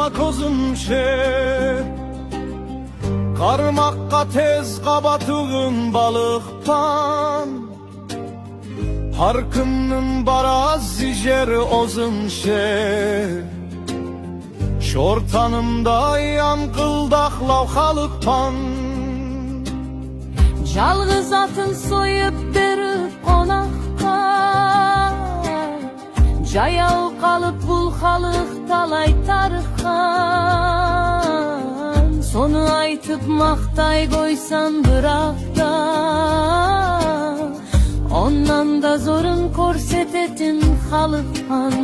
Yaşama kozum karmakka tez qabatığın balıqpan Harkımnın baraz zijer ozun Şortanımda yankıldaq lavxalıqpan Жалғыз атын сойып беріп қонаққа Жаяу қалып бұл халық талай тарыққан Соны айтып мақтай қойсан бірақта Ondan da zorun көрсететін халыққан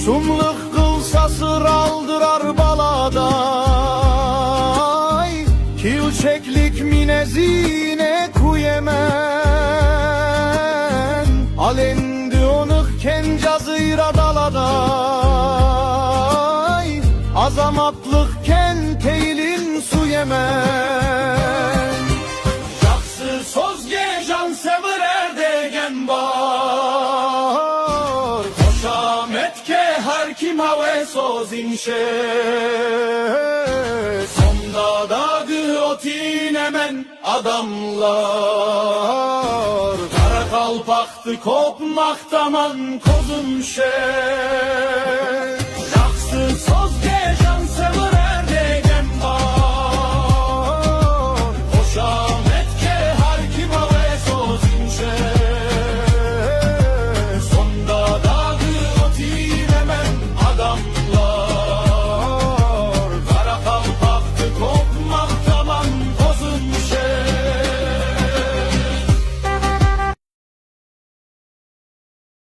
Sumlıq qılsa sır aldırar baladay Kilçeklik minezine kuyemen Alendi onıq kencazıyra daladay Azamatlık kenteylin su yemen Жақсы сөзге жан sevir erdegen var Hoşametke her kim haves ozinşe Sonda dağı otinemen adamlar Kara kalpaktı kopmaktaman kozun Жақсы söz